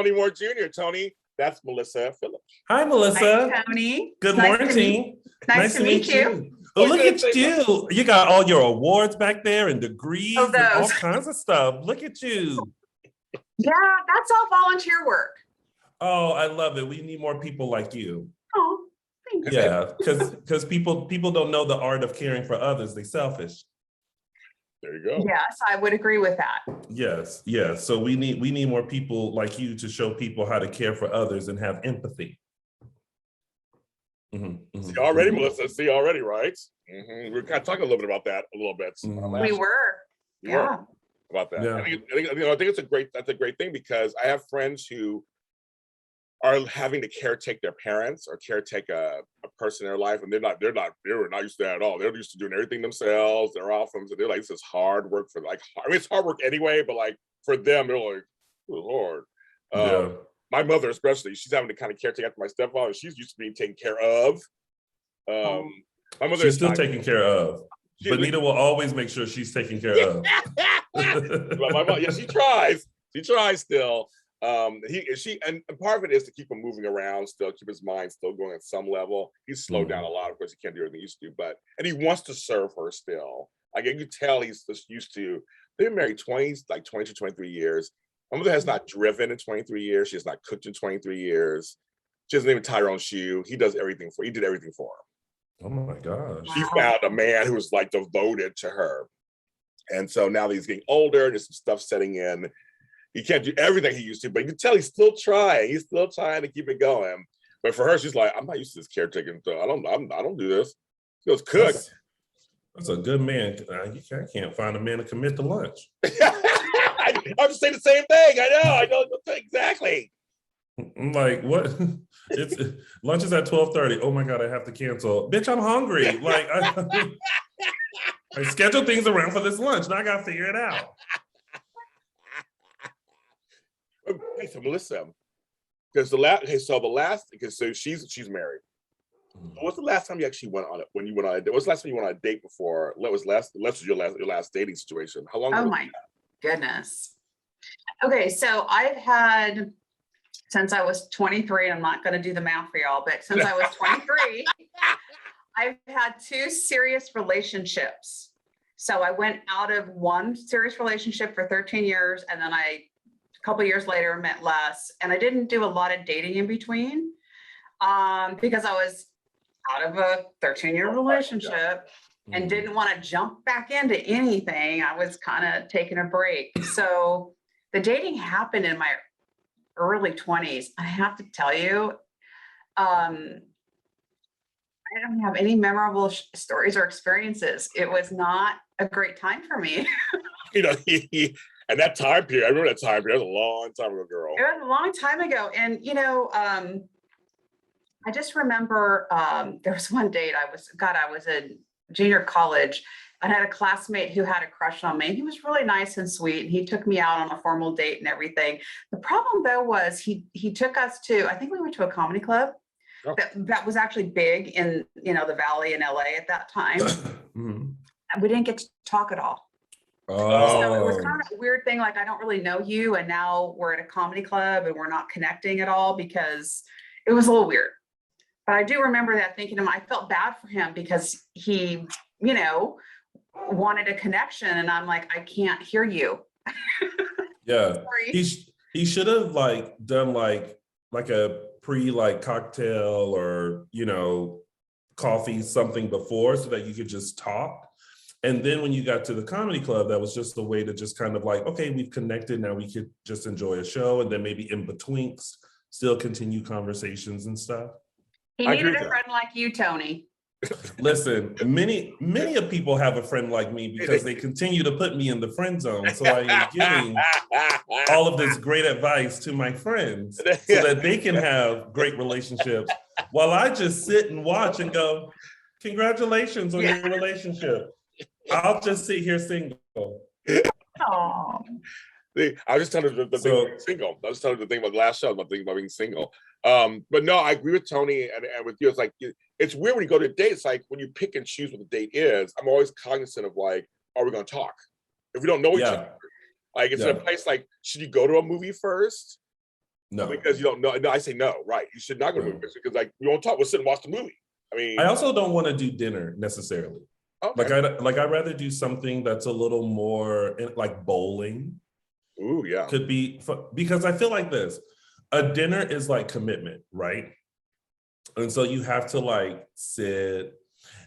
Tony Moore Jr. Tony, that's Melissa Phillips. Hi, Melissa. Hi, Tony. Good Nice morning. Nice to meet you. Oh, look at you. You got all your awards back there and degrees and all kinds of stuff. Look at you. Yeah, that's all volunteer work. Oh, I love it. We need more people like you. Oh, thanks. Yeah, because people don't know the art of caring for others. They're selfish. There you go. Yes, I would agree with that. Yes. So we need more people like you to show people how to care for others and have empathy. See already, Melissa. See already, right? We're kind of talking a little bit about that a little bit. We were. Yeah. About that. Yeah. I think it's that's a great thing because I have friends who are having to caretake their parents or caretake a person in their life, and they were not used to that at all. They're used to doing everything themselves. They're off them, so they're like, this is hard work for it's hard work anyway, but like for them, they're like, oh Lord. My mother especially, she's having to kind of caretake after my stepfather. She's used to being taken care of. My mother is still taken care of. Benita will always make sure she's taken care of. My mom, she tries. She tries still. And part of it is to keep him moving around still, keep his mind still going at some level. He's slowed down a lot. Of course, he can't do everything he used to, and he wants to serve her still. Like you can tell he's just used to. They've been married 20 to 23 years. My mother has not driven in 23 years. She has not cooked in 23 years. She doesn't even tie her own shoe. He did everything for her. Oh my gosh. She found a man who was like devoted to her. And so now that he's getting older, there's some stuff setting in. He can't do everything he used to, but you can tell he's still trying. He's still trying to keep it going. But for her, she's like, I'm not used to this caretaking. I don't do this. She goes, cook. That's a good man. I can't find a man to commit to lunch. I'm just saying the same thing. I know exactly. I'm like, what? It's lunch is at 12:30. Oh my God, I have to cancel. Bitch, I'm hungry. Like I scheduled things around for this lunch. Now I gotta figure it out. Hey, so Melissa, because she's married. What's the last time you actually went on it? When you went on it, what's the last time you went on a date before? What was your last dating situation? How long? Oh my goodness. Okay, so I've had since I was 23. I'm not going to do the math for y'all, but since I was 23, I've had 2 serious relationships. So I went out of one serious relationship for 13 years, and then a couple years later met Les, and I didn't do a lot of dating in between because I was out of a 13-year relationship and didn't want to jump back into anything. I was kind of taking a break. So the dating happened in my early 20s. I have to tell you, I don't have any memorable stories or experiences. It was not a great time for me. And that time period, I remember that time period. That was a long time ago, girl. It was a long time ago. And, I just remember there was one date I was in junior college. I had a classmate who had a crush on me. He was really nice and sweet. And he took me out on a formal date and everything. The problem though was he took us to, I think we went to a comedy club that was actually big in, the Valley in LA at that time. And we didn't get to talk at all. So it was kind of a weird thing. Like, I don't really know you. And now we're at a comedy club and we're not connecting at all because it was a little weird. But I do remember that thinking to him, I felt bad for him because he, wanted a connection. And I'm like, I can't hear you. Yeah. He should have done like a cocktail or, coffee, something before so that you could just talk. And then when you got to the comedy club, that was just a way to just kind of like, okay, we've connected. Now we could just enjoy a show. And then maybe in between still continue conversations and stuff. He needed a friend like you, Tony. Listen, many of people have a friend like me because they continue to put me in the friend zone. So I am giving all of this great advice to my friends so that they can have great relationships while I just sit and watch and go, congratulations on your relationship. I'll just sit here single. Oh. I was just telling you the thing about being single. I was telling you the thing about the last show, about being single. But no, I agree with Tony and with you. It's like, it's weird when you go to a date. It's like when you pick and choose what the date is, I'm always cognizant of like, are we going to talk? If we don't know each other, like it's a place like, should you go to a movie first? No. Because you don't know. No, I say no, right. You should not go to No. movies because like we won't talk, we'll sit and watch the movie. I mean, I also don't want to do dinner necessarily. okay. I'd rather do something that's a little more like bowling. Ooh, yeah. Could be because I feel like this. A dinner is like commitment, right? And so you have to like sit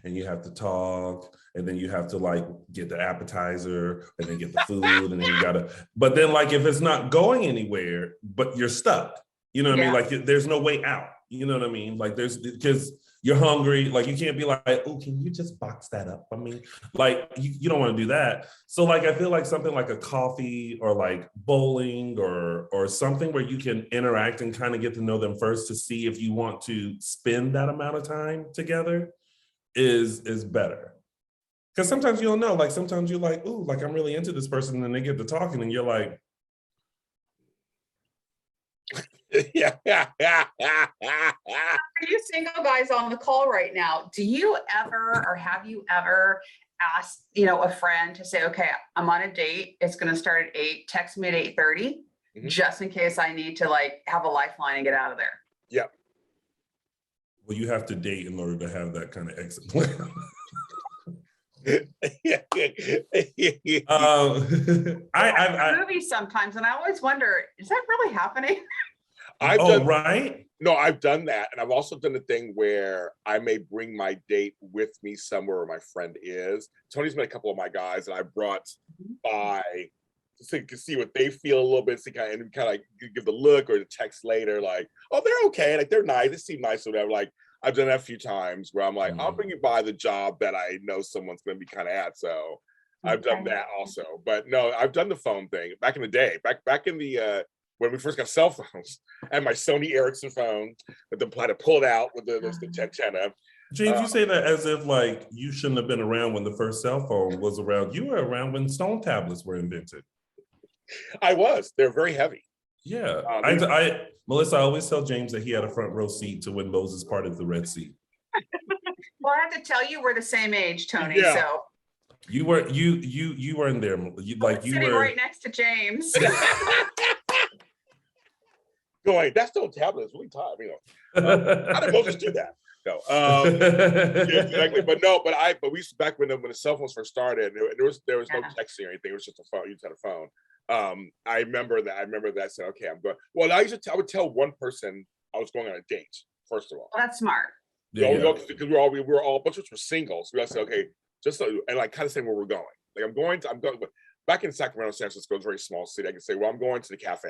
and you have to talk and then you have to like get the appetizer and then get the food and then you gotta, but then like if it's not going anywhere, but you're stuck, you know what I mean? Like there's no way out, you know what I mean? Like because you're hungry, like you can't be like, oh, can you just box that up? I mean, like you don't want to do that. So like I feel like something like a coffee or like bowling or something where you can interact and kind of get to know them first to see if you want to spend that amount of time together is better. Because sometimes you don't know, like sometimes you're like, ooh, like I'm really into this person, and then they get to talking and you're like, yeah. For you single guys on the call right now, do you ever or have you ever asked, a friend to say, okay, I'm on a date, it's going to start at 8, text me at 8:30, just in case I need to like have a lifeline and get out of there? Yeah. Well, you have to date in order to have that kind of exit plan. I movies sometimes, and I always wonder, is that really happening? I've done that, and I've also done the thing where I may bring my date with me somewhere where my friend is. Tony's met a couple of my guys, and I brought by so you can see what they feel a little bit, so kind of like give the look or the text later, like, oh, they're okay, like they're nice, they seem nice or whatever. Like I've done that a few times where I'm like, I'll bring you by the job that I know someone's going to be kind of at. So I've done that also. But no, I've done the phone thing back in the day, back in the when we first got cell phones, and my Sony Ericsson phone with the had to pull it out with the antenna. James, you say that as if like you shouldn't have been around when the first cell phone was around. You were around when stone tablets were invented. I was. They're very heavy. Yeah. Melissa, I always tell James that he had a front row seat to when Moses parted the Red Sea. Well, I have to tell you, we're the same age, Tony. Yeah. So you weren't there. You sitting were right next to James. Going, that's no tablets. What are you talking? How did Moses do that? No, yeah, exactly. But we used to, back when the cell phones first started, there was no texting or anything. It was just a phone. You just had a phone. I remember that. I said, okay, I'm going. Well, I would tell one person I was going on a date. First of all, well, that's smart. Because we were all a bunch of us were singles. We all said, okay, just so, and like kind of saying where we're going. Like I'm going. Back in Sacramento, San Francisco, it's a very small city. I can say, well, I'm going to the cafe.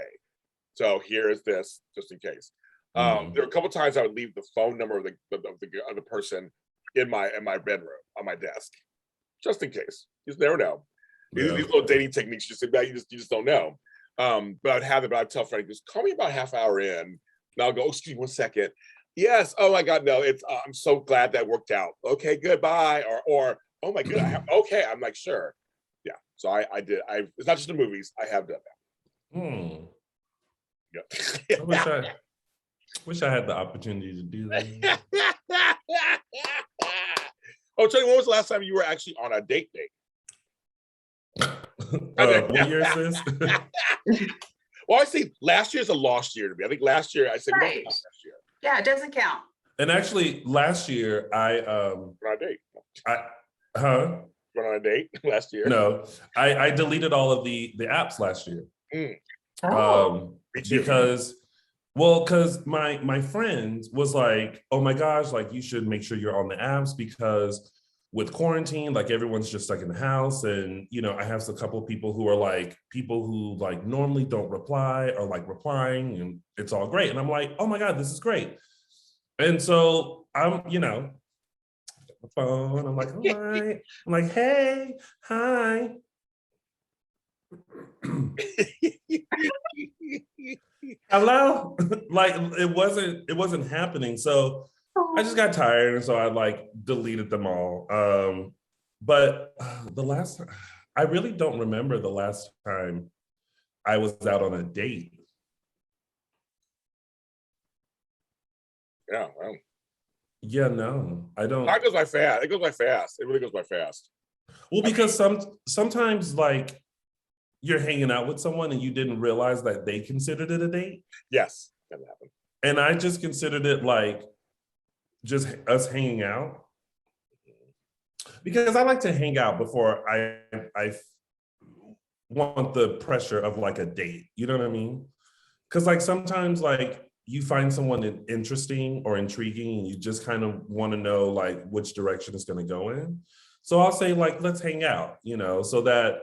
So here is this, just in case. There were a couple times I would leave the phone number of the person in my bedroom on my desk, just in case. You just never know. These little dating techniques, you just don't know. But I'd have it. But I'd tell Freddie, just call me about half hour in, and I'll go. Oh, excuse me 1 second. Yes. Oh my God, no. It's. I'm so glad that worked out. Okay, goodbye. Or oh my God. Okay. I'm like, sure. Yeah. So I did. It's not just the movies. I have done that. Yeah. I wish I had the opportunity to do that. Oh, Tony, when was the last time you were actually on a date? What year is this? Well, I say last year's a lost year to me. I think last year I said right. Last year. Yeah, it doesn't count. And actually, last year I went on a date. Went on a date last year? No, I deleted all of the apps last year. Because my friend was like, oh my gosh, like you should make sure you're on the apps because with quarantine, like everyone's just stuck in the house. And, I have a couple of people who are like people who like normally don't reply or like replying and it's all great. And I'm like, oh my God, this is great. And so I'm, the phone, I'm like, all right. I'm like, hey, hi. Hello. Like it wasn't happening. So I just got tired and so I like deleted them all. But the last time, I really don't remember the last time I was out on a date. Yeah, well. Yeah, no, I don't. It goes by fast. It goes by fast. It really goes by fast. Well, because sometimes like you're hanging out with someone and you didn't realize that they considered it a date. Yes, that happened. And I just considered it like just us hanging out, because I like to hang out before I want the pressure of like a date. You know what I mean? Because like sometimes like you find someone interesting or intriguing and you just kind of want to know like which direction it's going to go in. So I'll say like, let's hang out, you know, so that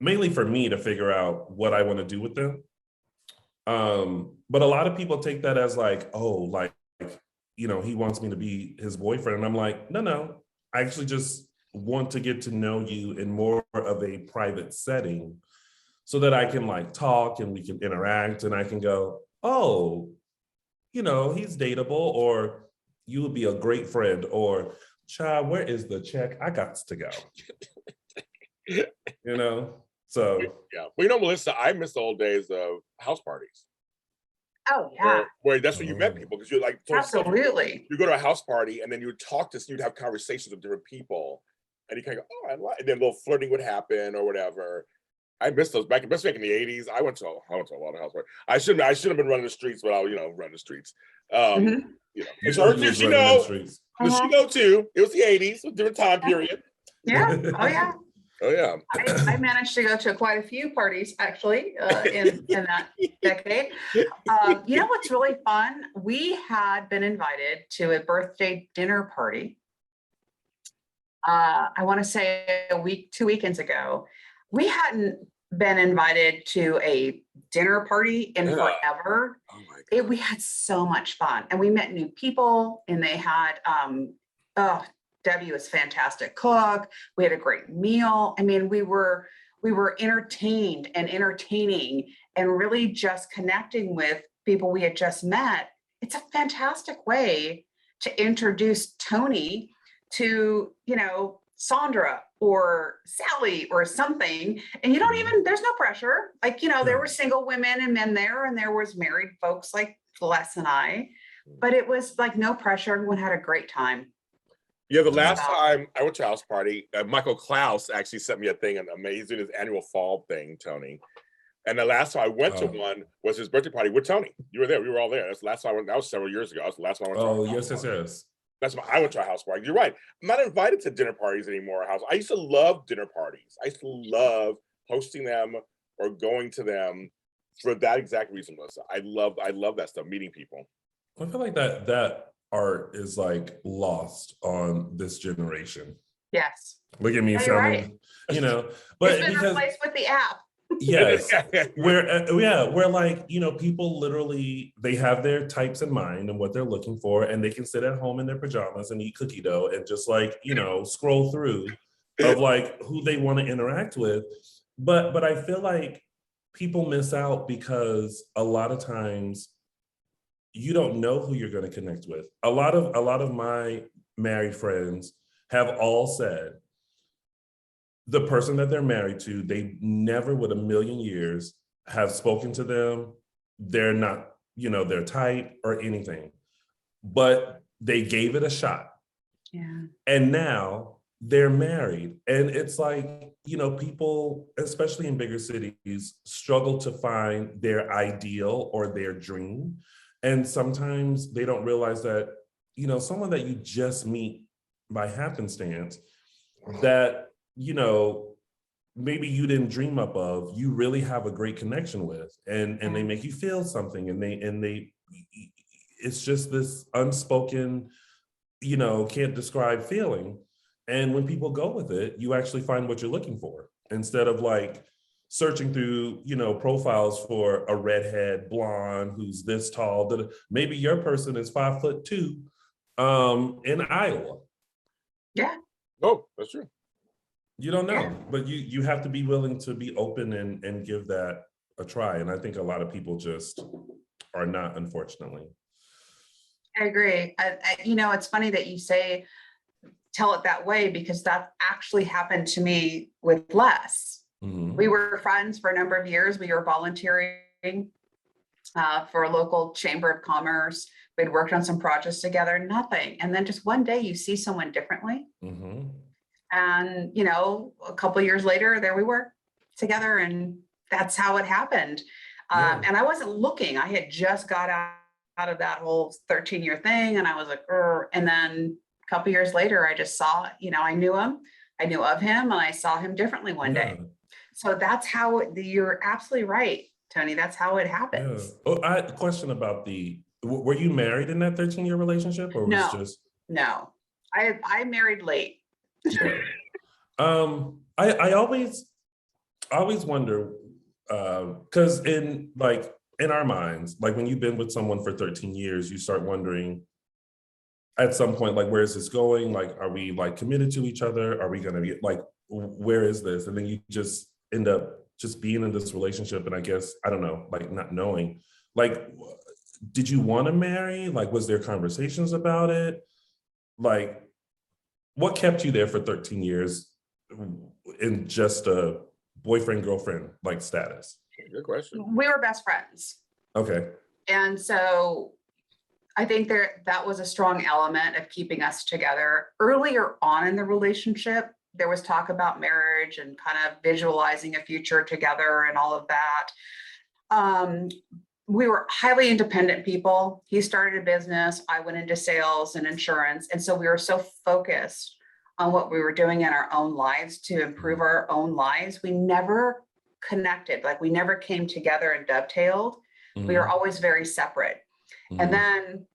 mainly for me to figure out what I want to do with them. But a lot of people take that as like, oh, like, you know, he wants me to be his boyfriend. And I'm like, no, I actually just want to get to know you in more of a private setting so that I can like talk and we can interact and I can go, oh, you know, he's dateable, or you would be a great friend, or child, where is the check? I got to go. You know? So yeah. Well, you know, Melissa, I miss the old days of house parties. Oh, yeah, Where that's where you met people, because you're like, absolutely. you go to a house party and then you would talk to, you'd have conversations with different people, and you kind of go, oh, I like, and then a little flirting would happen or whatever. I miss those back in the '80s. I went to a lot of house parties. I shouldn't have been running the streets, but I'll, you know, run the streets. Mhm. You know, you it's were her, just she running them know, streets. she know too. It was the '80s, a different time period. Yeah, oh, yeah. Oh yeah. I managed to go to quite a few parties actually in that decade. You know what's really fun? We had been invited to a birthday dinner party. I want to say two weekends ago. We hadn't been invited to a dinner party in forever. Oh my God. We had so much fun, and we met new people, and they had Debbie was fantastic cook. We had a great meal. I mean, we were entertained and entertaining and really just connecting with people we had just met. It's a fantastic way to introduce Tony to, you know, Sandra or Sally or something. And you don't even, there's no pressure. Like, you know, there were single women and men there, and there was married folks like Les and I, but it was like no pressure. Everyone had a great time. Yeah, the last time I went to a house party, Michael Klaus actually sent me a thing, and he's doing his annual fall thing, Tony. And the last time I went to one was his birthday party with Tony. You were there. We were all there. That's the last time I went. That was several years ago. That was the last time I went to a house party. Yes. That's why I went to a house party. You're right. I'm not invited to dinner parties anymore. I used to love dinner parties. I used to love hosting them or going to them for that exact reason, Melissa. I love that stuff, meeting people. I feel like that art is like lost on this generation. Yes. Look at me sounding, right. You know, but it's been replaced with the app. Yes, where like, you know, people literally, they have their types in mind and what they're looking for, and they can sit at home in their pajamas and eat cookie dough and just like, you know, scroll through of like who they want to interact with. But I feel like people miss out because a lot of times you don't know who you're going to connect with. A lot of my married friends have all said the person that they're married to, they never would a million years have spoken to them. They're not, you know, their type or anything, but they gave it a shot. Yeah. And now they're married. And it's like, you know, people, especially in bigger cities, struggle to find their ideal or their dream. And sometimes they don't realize that, you know, someone that you just meet by happenstance that, you know, maybe you didn't dream up of, you really have a great connection with, and they make you feel something, and they it's just this unspoken, you know, can't describe feeling. And when people go with it, you actually find what you're looking for, instead of like searching through, you know, profiles for a redhead blonde who's this tall, that maybe your person is 5'2" in Iowa. Yeah. Oh, that's true. You don't know, but you have to be willing to be open and give that a try. And I think a lot of people just are not, unfortunately. I agree. You know, it's funny that you tell it that way, because that actually happened to me with Les. Mm-hmm. We were friends for a number of years. We were volunteering for a local chamber of commerce. We'd worked on some projects together, nothing. And then just one day you see someone differently. Mm-hmm. And, you know, a couple of years later, there we were. together, and that's how it happened. And I wasn't looking. I had just got out of that whole 13-year thing, and I was like, and then a couple years later, I just saw, I knew him, I knew of him, and I saw him differently one day. So that's how you're absolutely right, Tony. That's how it happens. Oh, I had a question about were you married in that 13-year relationship, or was just? No, I married late. Yeah. I always wonder, because in our minds, like when you've been with someone for 13 years, you start wondering at some point, like, where is this going? Like, are we like committed to each other? Are we gonna be like, where is this? And then you just end up just being in this relationship, and I guess, I don't know, like not knowing, like, did you want to marry? Like, was there conversations about it? Like, what kept you there for 13 years in just a boyfriend, girlfriend like status? Good question. We were best friends. Okay. And so I think that was a strong element of keeping us together. Earlier on in the relationship, there was talk about marriage and kind of visualizing a future together and all of that. We were highly independent people. He started a business. I went into sales and insurance. And so we were so focused on what we were doing in our own lives to improve our own lives. We never connected, like we never came together and dovetailed. We were always very separate. And then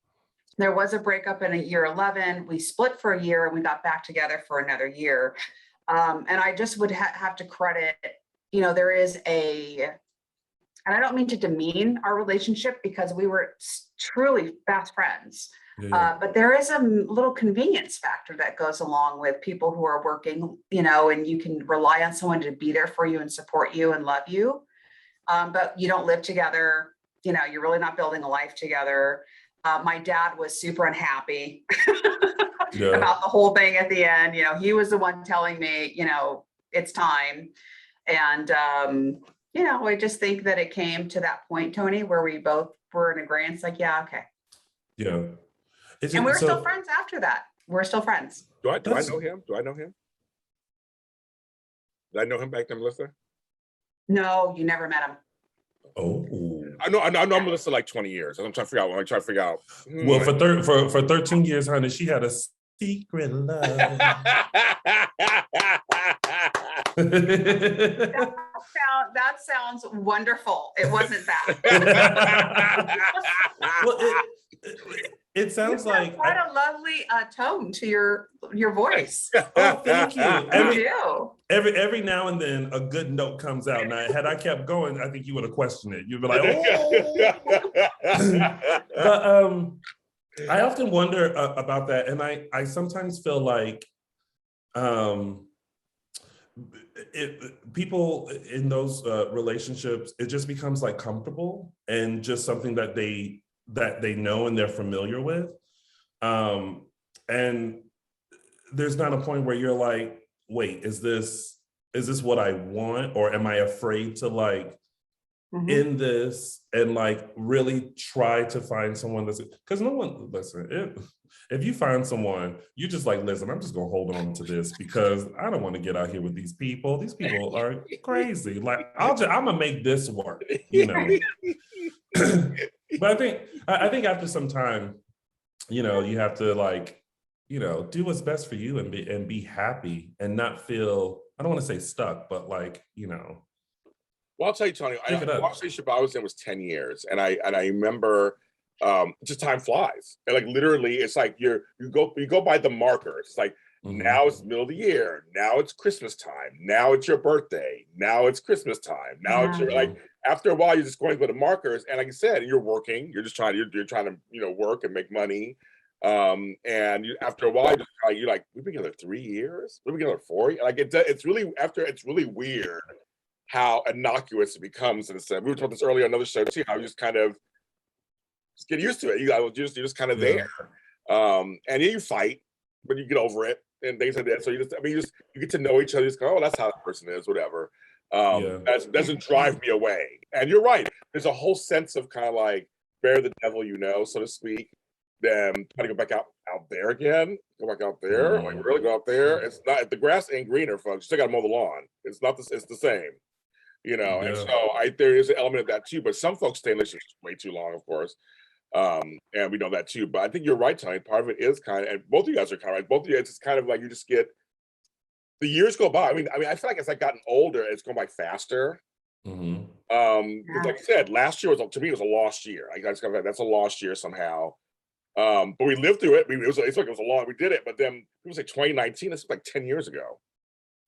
there was a breakup in year 11. We split for a year and we got back together for another year. And I just would have to credit, there is and I don't mean to demean our relationship because we were truly best friends. But there is a little convenience factor that goes along with people who are working, and you can rely on someone to be there for you and support you and love you. But you don't live together, you're really not building a life together. My dad was super unhappy about the whole thing at the end. He was the one telling me, it's time. And, I just think that it came to that point, Tony, where we both were in agreement. It's like, yeah, okay. Yeah. And we're still friends after that. We're still friends. Do I know him? Did I know him back then, Melissa? No, you never met him. Oh. I know Melissa like 20 years. I'm trying to figure out. Well, for 13 years, honey, she had a secret love. That sounds wonderful. It wasn't that. Well, it sounds like quite a lovely tone to your voice. Oh, thank you. You do. Every now and then a good note comes out. Now, had I kept going, I think you would have questioned it. You'd be like, oh. But I often wonder about that, and I sometimes feel like people in those relationships, it just becomes like comfortable and just something that they know and they're familiar with. And there's not a point where you're like, wait, is this what I want? Or am I afraid to like in this and like really try to find someone because no one, listen, if you find someone, you just like, listen, I'm just gonna hold on to this because I don't want to get out here with these people. These people are crazy. Like I'm gonna make this work, But I think after some time, you have to like, do what's best for you and be happy and not feel, I don't want to say stuck, but like, Well, I'll tell you, Tony, the relationship I was in was 10 years. And I remember just time flies. And like literally it's like you go by the markers. It's like now it's the middle of the year. Now it's Christmas time. Now it's your birthday. Now it's Christmas time. Now it's like after a while you're just going by the markers. And like you said, you're working. You're just trying to work and make money. And after a while you're like, we've been together 3 years. We've been together 4 years. Like it's really weird how innocuous it becomes. In a sense, we were talking about this earlier on another show too. How you just kind of just get used to it. You're just kind of there, and then you fight, but you get over it and things like that. So you get to know each other. You just go, oh, that's how that person is, whatever. That doesn't drive me away. And you're right. There's a whole sense of kind of like bear the devil, so to speak. Then try to go back out there again. Go back out there. Like really go out there. It's not, the grass ain't greener, folks. You still got to mow the lawn. It's not. It's the same. you know, and Yeah. so there is an element of that too, but some folks stay in relationships way too long, of course. And we know that too, but I think you're right, Tony. Part of it is kind of, and both of you guys are kind of right. Both of you, it's kind of like you just get, the years go by. I feel like as I've gotten older, it's going by faster. Mm-hmm. Because like I said, last year was, to me, it was a lost year. I just got that's a lost year somehow. But we lived through it. It's like it was a long, we did it, but then people say 2019, this was like 10 years ago.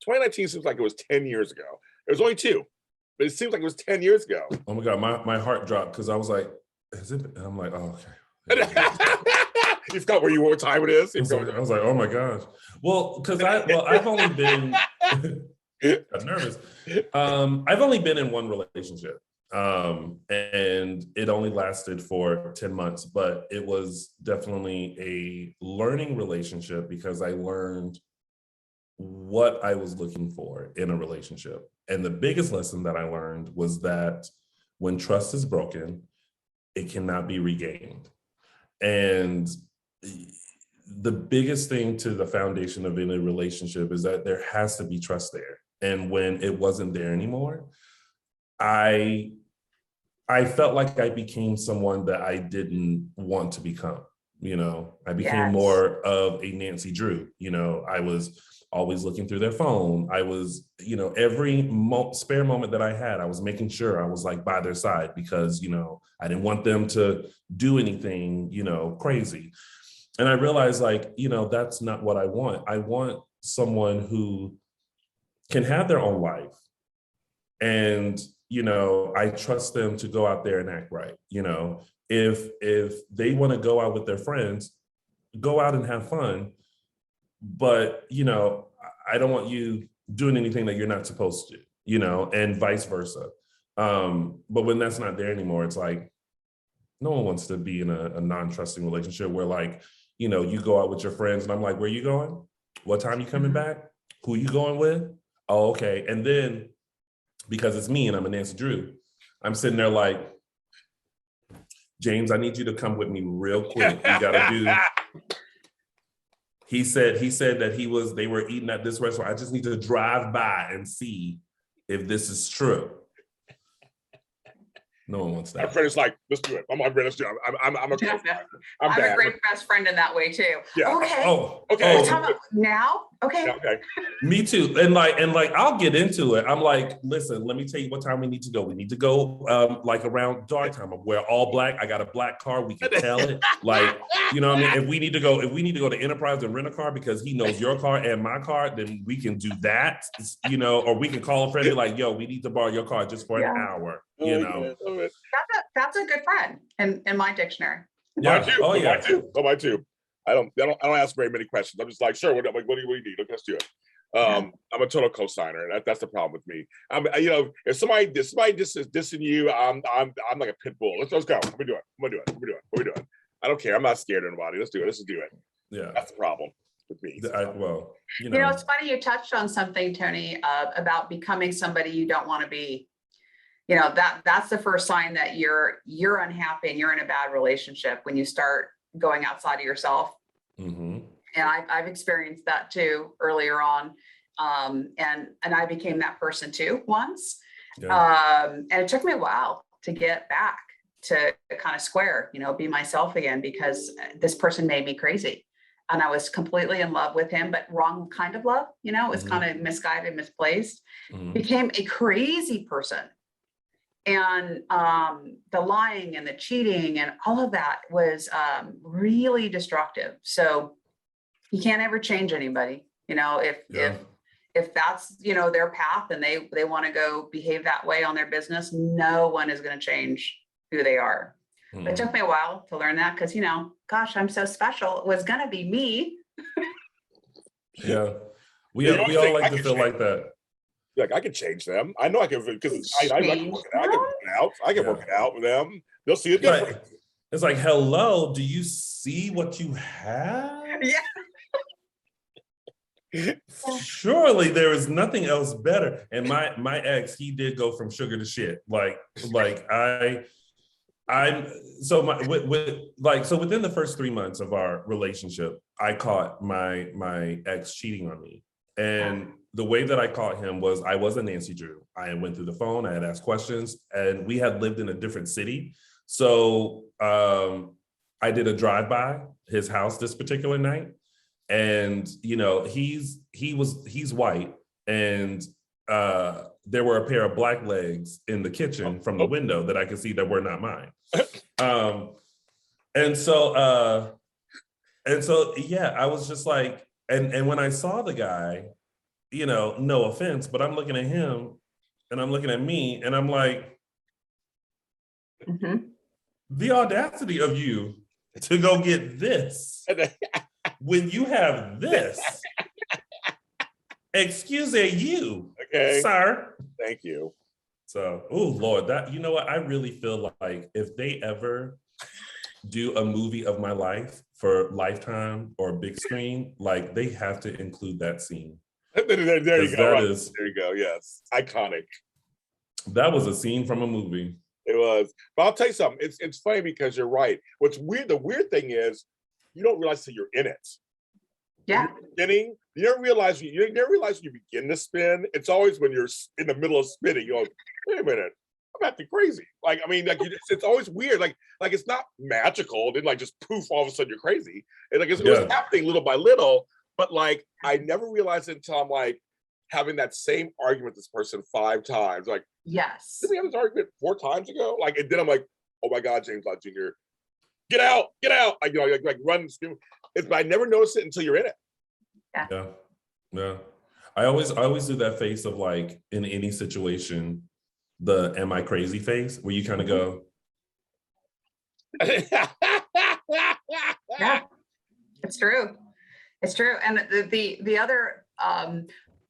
2019 seems like it was 10 years ago. It was only 2, but it seems like it was 10 years ago. Oh my God, my heart dropped because I was like, is it? And I'm like, oh, okay. You forgot where you were, what time it is. I was like, oh my gosh. Well, because I've only been got nervous. I've only been in one relationship. And it only lasted for 10 months, but it was definitely a learning relationship because I learned what I was looking for in a relationship. And the biggest lesson that I learned was that when trust is broken, it cannot be regained. And the biggest thing to the foundation of any relationship is that there has to be trust there. And when it wasn't there anymore, I felt like I became someone that I didn't want to become. You know, I became more of a Nancy Drew. You know, I was always looking through their phone. I was, you know, every spare moment that I had, I was making sure I was like by their side because, you know, I didn't want them to do anything, you know, crazy. And I realized like, you know, that's not what I want. I want someone who can have their own life. And, you know, I trust them to go out there and act right. You know, if they want to go out with their friends, go out and have fun. But, you know, I don't want you doing anything that you're not supposed to, you know, and vice versa. But when that's not there anymore, it's like, no one wants to be in a non-trusting relationship where like, you know, you go out with your friends and I'm like, where you going? What time you coming back? Who you going with? Oh, okay. And then because it's me and I'm a Nancy Drew, I'm sitting there like, James, I need you to come with me real quick. We gotta do. He said that they were eating at this restaurant. I just need to drive by and see if this is true. No one wants that. My friend is like, let's do it. I'm my friend, let's do it. I'm a great best friend in that way too. Yeah. Okay. Okay. We're talking about now? Okay. Yeah, okay. Me too. And like I'll get into it. I'm like, listen, let me tell you what time we need to go. We need to go like around dark time. We're all black. I got a black car. We can tell it. Like, you know what I mean? If we need to go to Enterprise and rent a car because he knows your car and my car, then we can do that. You know, or we can call a friend and be like, yo, we need to borrow your car just for an hour. You know. That's a good friend in my dictionary. Yeah. Mine too. Oh yeah. Mine too. I don't ask very many questions. I'm just like, sure, what do you need? Okay, let's do it. I'm a total co-signer. That's the problem with me. You know, if somebody is dissing you, I'm like a pit bull. Let's go. What we doing? What we doing? I don't care. I'm not scared of anybody. Let's do it. Let's just do it. Yeah. That's the problem with me. You know, it's funny you touched on something, Tony, about becoming somebody you don't want to be. You know, that's the first sign that you're unhappy and you're in a bad relationship when you start going outside of yourself. Mm-hmm. And I've experienced that too earlier on. And I became that person too once. Yeah. And it took me a while to get back to kind of square, you know, be myself again, because this person made me crazy. And I was completely in love with him, but wrong kind of love, you know, it was kind of misguided, misplaced, became a crazy person. And the lying and the cheating and all of that was really destructive. So you can't ever change anybody, you know, if that's, you know, their path and they want to go behave that way on their business, no one is going to change who they are. But it took me a while to learn that because, you know, gosh, I'm so special. It was going to be me. Yeah. We all like to feel like that. Like I can change them. I know I can because I can work it out. I can work it out. I can work it out with them. They'll see a difference. It's like, hello, do you see what you have? Yeah. Surely there is nothing else better. And my ex, he did go from sugar to shit. So within the first 3 months of our relationship, I caught my ex cheating on me. And the way that I caught him was I wasn't Nancy Drew. I went through the phone, I had asked questions, and we had lived in a different city. So I did a drive-by his house this particular night. And you know, he's white, and there were a pair of black legs in the kitchen from the window that I could see that were not mine. And so yeah, I was just like, and when I saw the guy, you know, no offense, but I'm looking at him and I'm looking at me and I'm like, the audacity of you to go get this when you have this. Excuse you, sir. Thank you. So, oh Lord, that, you know what? I really feel like if they ever do a movie of my life for Lifetime or big screen, like they have to include that scene. There you go. That there you go. Yes, iconic. That was a scene from a movie. It was. But I'll tell you something. It's funny because you're right. What's weird? The weird thing is, you don't realize that you're in it. Yeah. Beginning, you never realize when you begin to spin. It's always when you're in the middle of spinning. You go, wait a minute, I'm acting crazy. Like, I mean, like it's always weird. Like it's not magical. Then like just poof, all of a sudden you're crazy. And like it was happening little by little. But like I never realized it until I'm like having that same argument with this person 5 times. Like, yes, did we have this argument 4 times ago? Like, and then I'm like, oh my God, James Lott Jr., get out. Like, you know, like run. But I never noticed it until you're in it. Yeah. I always do that face of like in any situation, the am I crazy face, where you kind of go. Yeah, it's true. It's true. And the other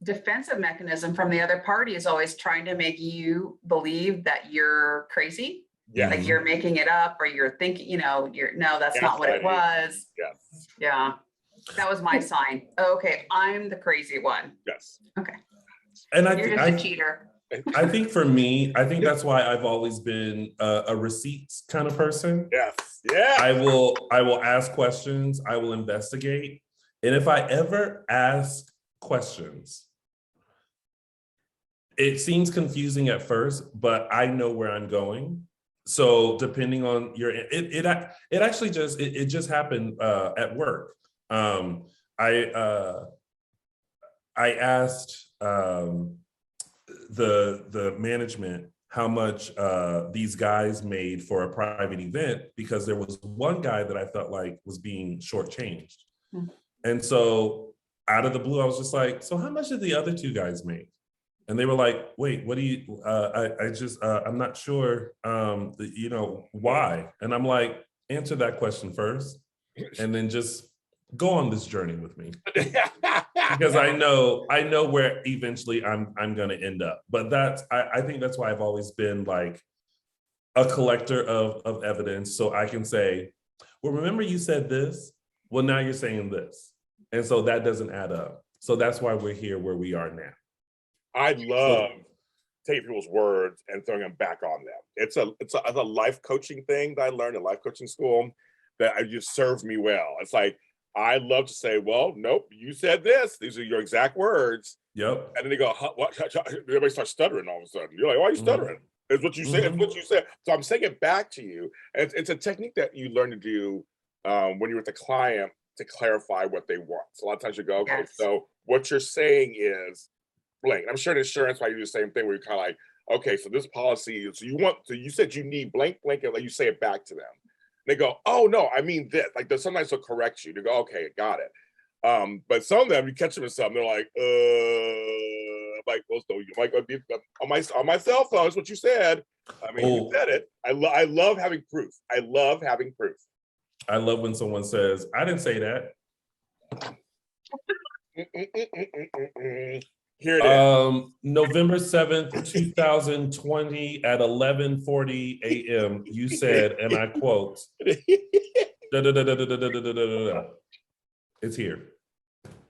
defensive mechanism from the other party is always trying to make you believe that you're crazy. Yeah. Like you're making it up, or you're thinking, you know, no, that's not what it was. Yes. Yeah. That was my sign. Okay, I'm the crazy one. Yes. Okay. And you're just a cheater. I think for me, I think that's why I've always been a receipts kind of person. Yes. Yeah. I will ask questions. I will investigate. And if I ever ask questions, it seems confusing at first, but I know where I'm going. So depending on it actually just happened at work. I asked the management how much these guys made for a private event, because there was one guy that I felt like was being shortchanged. Mm-hmm. And so out of the blue, I was just like, so how much did the other 2 guys make? And they were like, wait, what do you, I'm not sure, you know, why? And I'm like, answer that question first, and then just go on this journey with me. Because I know where eventually I'm going to end up. But I think that's why I've always been like a collector of evidence. So I can say, well, remember you said this? Well, now you're saying this. And so that doesn't add up. So that's why we're here where we are now. I love taking people's words and throwing them back on them. It's a life coaching thing that I learned in life coaching school that just served me well. It's like, I love to say, well, nope, you said this. These are your exact words. Yep. And then they go, what? Everybody starts stuttering all of a sudden. You're like, why are you stuttering? Mm-hmm. It's what you said. It's what you said. So I'm saying it back to you. And it's a technique that you learn to do when you're with the client to clarify what they want. So a lot of times you go, okay, so what you're saying is blank. I'm sure in insurance, why you do the same thing where you're kind of like, okay, so this policy, so you said you need blank, and like you say it back to them. They go, oh no, I mean this. Like sometimes they'll correct you. They go, okay, got it. But some of them, you catch them in something, they're like, I'm like, well, so you might go on my cell phone. That's what you said. I mean, you said it. I love having proof. I love having proof. I love when someone says, I didn't say that. Here it is. November 7th, 2020 at 11:40 a.m. You said, and I quote, it's here.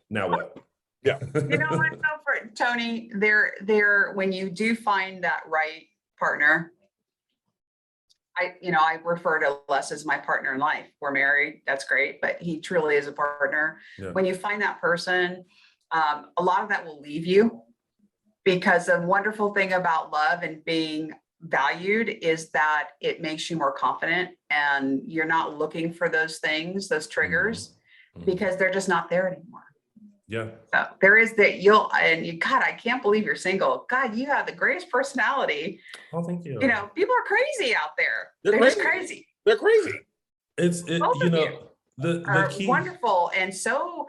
Now what? Yeah. You know what, though, for Tony, there when you do find that right partner, I refer to Les as my partner in life. We're married, that's great, but he truly is a partner. Yeah. When you find that person, a lot of that will leave you, because the wonderful thing about love and being valued is that it makes you more confident, and you're not looking for those things, those triggers, because they're just not there anymore. Yeah. So there is that God, I can't believe you're single. God, you have the greatest personality. Oh, thank you. You know, people are crazy out there. They're Just crazy. crazy. They're crazy. Both You of know, the Are key. wonderful. And so,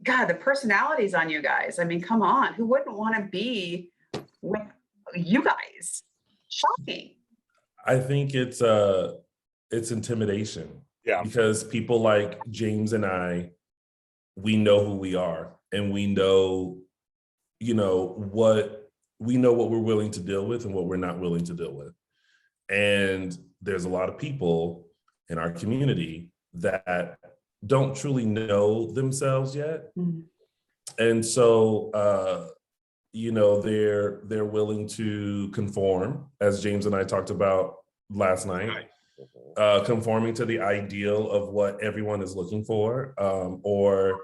God, the personalities on you guys. I mean, come on. Who wouldn't want to be with you guys? Shocking. I think it's intimidation. Yeah. Because people like James and I, we know who we are, and we know, what we're willing to deal with and what we're not willing to deal with. And there's a lot of people in our community that don't truly know themselves yet. Mm-hmm. And so, they're willing to conform, as James and I talked about last night, conforming to the ideal of what everyone is looking for, or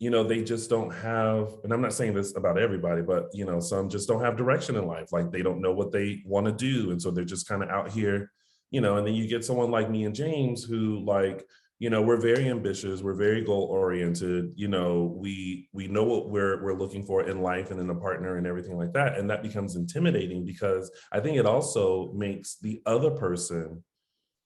they just don't have, and I'm not saying this about everybody, but some just don't have direction in life. Like, they don't know what they want to do, and so they're just kind of out here, and then you get someone like me and James who, like, we're very ambitious, we're very goal oriented, we know what we're looking for in life and in a partner and everything like that. And that becomes intimidating, because I think it also makes the other person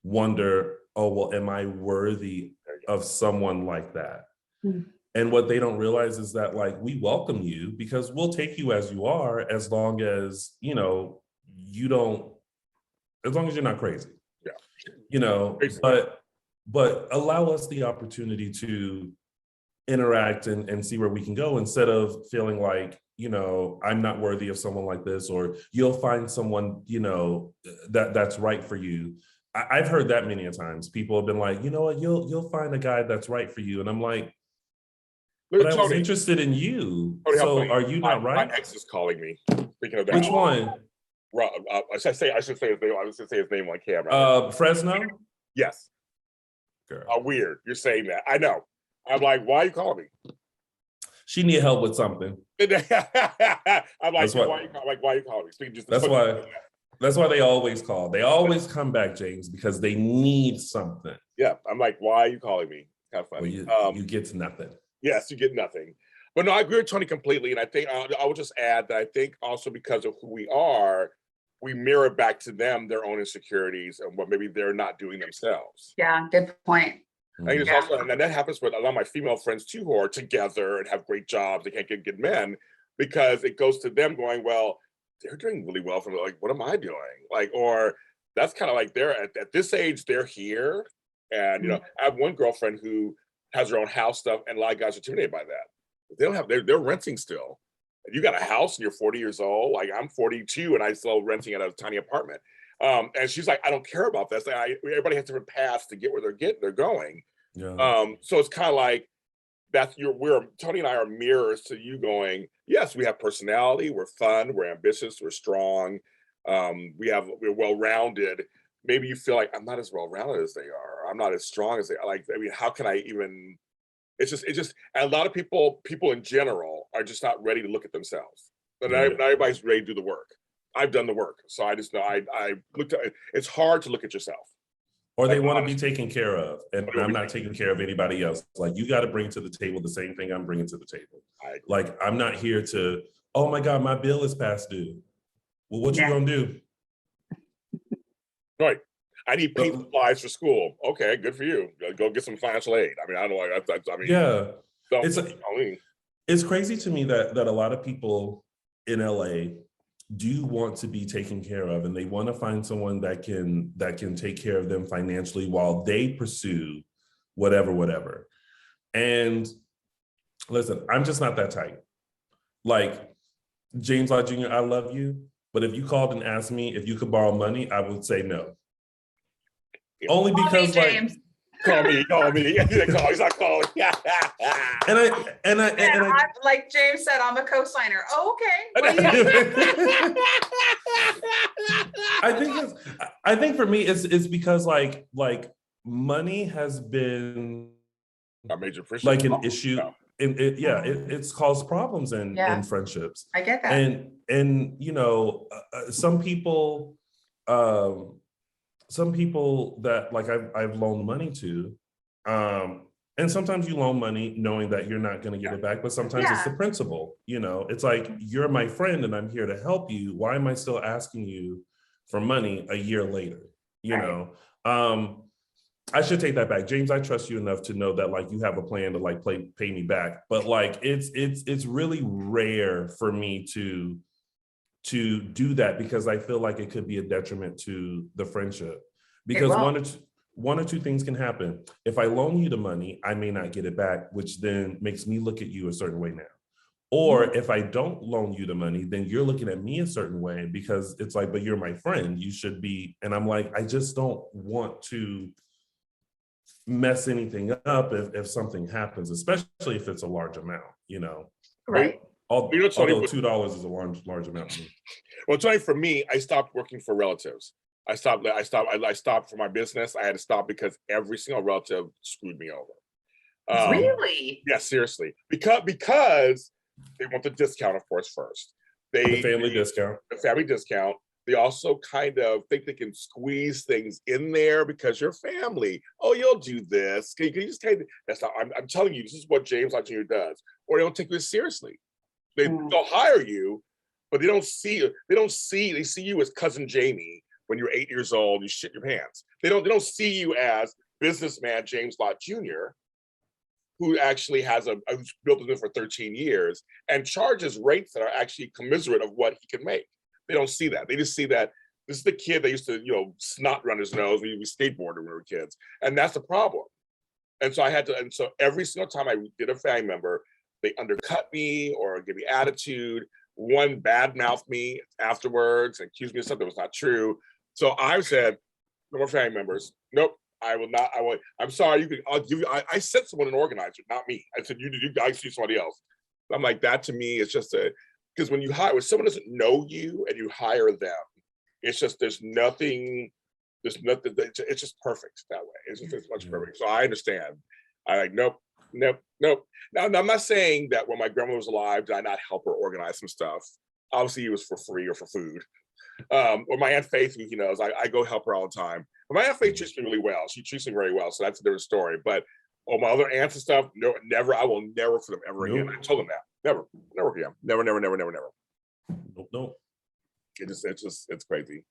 wonder, oh, well, am I worthy of someone like that? Mm-hmm. And what they don't realize is that, like, we welcome you, because we'll take you as you are, as long as, you don't, as long as you're not crazy. Yeah. But allow us the opportunity to interact and see where we can go, instead of feeling like, I'm not worthy of someone like this, or you'll find someone, that's right for you. I've heard that many a times. People have been like, you know what, you'll find a guy that's right for you. And I'm like, but I was interested in you. So are you not right? My ex is calling me. Speaking of that. Which one? I should say his name. I was going to say his name on camera. Fresno? Yes. Girl. Weird. You're saying that. I know. I'm like, why are you calling me? She need help with something. I'm like, That's why are you calling me? That's why they always call. They always come back, James, because they need something. Yeah. I'm like, why are you calling me? Kind of funny. Well, you get nothing. Yes, you get nothing. But no, I agree with Tony completely. And I think I would just add that I think also because of who we are, we mirror back to them their own insecurities and what maybe they're not doing themselves. Yeah, good point. I think it's also, and that happens with a lot of my female friends too, who are together and have great jobs. They can't get good men, because it goes to them going, well, they're doing really well from, like, what am I doing? Like, or that's kind of like they're at this age, they're here. And, I have one girlfriend who has her own house stuff, and a lot of guys are intimidated by that. They don't have, they're renting still. You got a house and you're 40 years old. Like, I'm 42 and I still renting at a tiny apartment. And she's like, I don't care about this. Everybody has different paths to get where they're going. Yeah. So it's kind of like Tony and I are mirrors to you going, yes, we have personality, we're fun, we're ambitious, we're strong, we're well-rounded. Maybe you feel like I'm not as well-rounded as they are. I'm not as strong as they are. Like, I mean, how can I even? It's just, and a lot of people in general are just not ready to look at themselves. But not everybody's ready to do the work. I've done the work, so I just know I looked at it. It's hard to look at yourself. Or they want to be taken care of, and I'm not taking care of anybody else. Like, you got to bring to the table the same thing I'm bringing to the table. Like, I'm not here to, oh my God, my bill is past due. Well, what you gonna do? Right. I need paint supplies for school. Okay, good for you. Go get some financial aid. I mean, I don't know. I mean, yeah. So, it's crazy to me that a lot of people in LA do want to be taken care of, and they want to find someone that can take care of them financially while they pursue whatever. And listen, I'm just not that type. Like, James Lott Jr., I love you, but if you called and asked me if you could borrow money, I would say no. Yeah. Only because, James. Call me. He's not calling. and I like James said, I'm a co-signer. Oh, okay. I think for me, it's because like money has been a major like an issue it's caused problems in friendships. I get that. And you know, some people that like I've loaned money to, and sometimes you loan money knowing that you're not going to get it back, but sometimes it's the principle. You know, it's like, you're my friend and I'm here to help you. Why am I still asking you for money a year later? You know, I should take that back. James, I trust you enough to know that like you have a plan to like pay me back. But like it's really rare for me to do that, because I feel like it could be a detriment to the friendship. Because one or two things can happen. If I loan you the money, I may not get it back, which then makes me look at you a certain way now. Or if I don't loan you the money, then you're looking at me a certain way, because it's like, but you're my friend, you should be. And I'm like, I just don't want to mess anything up if something happens, especially if it's a large amount, you know. Right. Although $2 is a large amount to me. Well, Tony, for me, I stopped working for relatives. I stopped for my business. I had to stop because every single relative screwed me over. Really? Yeah, seriously. Because they want the discount, of course, first. The family discount. The family discount. They also kind of think they can squeeze things in there because you're family. Oh, you'll do this. Can you just take it? That's not, I'm telling you, this is what James Lott Jr. does. Or they don't take you seriously. They'll hire you, but they see you as cousin Jamie when you're 8 years old, you shit your pants. They don't see you as businessman James Lott Jr., who actually who's built it for 13 years and charges rates that are actually commiserate of what he can make. They don't see that. They just see that this is the kid that used to, snot run his nose when we skateboarded when we were kids. And that's the problem. And so so every single time I did a family member, they undercut me or give me attitude. One badmouthed me afterwards and accused me of something that was not true. So I said, no more family members. Nope, I will not. I'm sorry. I'll give you. I sent someone an organizer, not me. I said, you guys see somebody else. I'm like, that to me is just because when someone doesn't know you and you hire them, it's just, it's just perfect that way. It's much perfect. So I understand. I like, nope. Now, I'm not saying that when my grandma was alive, did I not help her organize some stuff? Obviously, it was for free or for food. Or my Aunt Faith, who knows, I go help her all the time. But my Aunt Faith treats me really well. She treats me very well, so that's a different story. But my other aunts and stuff, no, never. I will never for them ever again. I told them that. Never again. Never. Nope. It's crazy.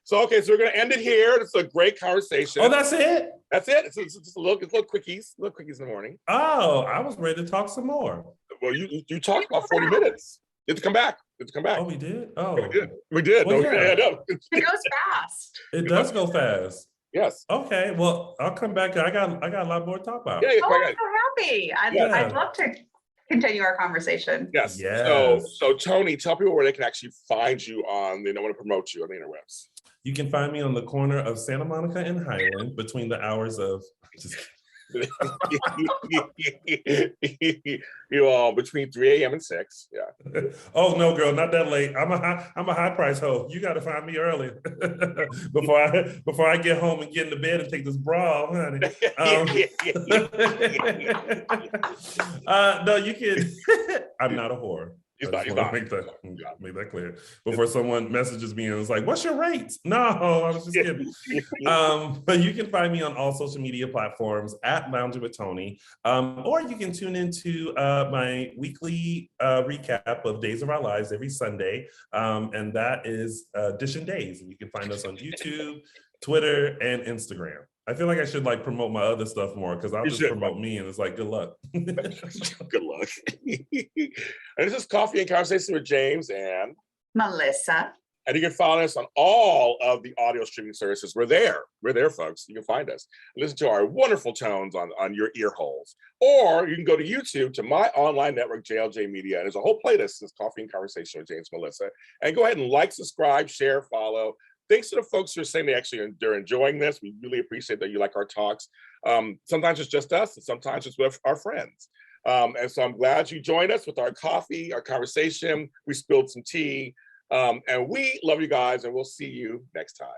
So okay, so we're gonna end it here. It's a great conversation. Oh, that's it? That's it. It's just little quickies in the morning. Oh, I was ready to talk some more. Well, you talked about 40 minutes. You have to come back. Oh, we did? Oh. We did. Well, no, yeah. It goes fast. It does go fast. Yes. Okay, well, I'll come back. I got a lot more to talk about. Yeah, I'm so happy. I'd love to continue our conversation. Yes. Yes. So Tony, tell people where they can actually find you they don't want to promote you on the interwebs. You can find me on the corner of Santa Monica and Highland between the hours of You all between 3 a.m. and 6. Yeah. Oh no, girl, not that late. I'm a high price hoe. You got to find me early before I get home and get into bed and take this bra off, honey. No, you can. I'm not a whore. He's I not. Make that clear before someone messages me and is like, "What's your rates?" No, I was just kidding. But you can find me on all social media platforms at Lounging with Tony, or you can tune into my weekly recap of Days of Our Lives every Sunday, and that is Dish and Days, and you can find us on YouTube, Twitter, and Instagram. I feel like I should like promote my other stuff more because I'll just promote me and it's like, good luck. Good luck. And this is Coffee and Conversation with James and Melissa. And you can follow us on all of the audio streaming services. We're there, folks. You can find us. Listen to our wonderful tones on your ear holes. Or you can go to YouTube to my online network, JLJ Media. And there's a whole playlist. It's Coffee and Conversation with James and Melissa. And go ahead and like, subscribe, share, follow. Thanks to the folks who are saying they're enjoying this. We really appreciate that you like our talks. Sometimes it's just us, and sometimes it's with our friends. And so I'm glad you joined us with our coffee, our conversation. We spilled some tea. And we love you guys, and we'll see you next time.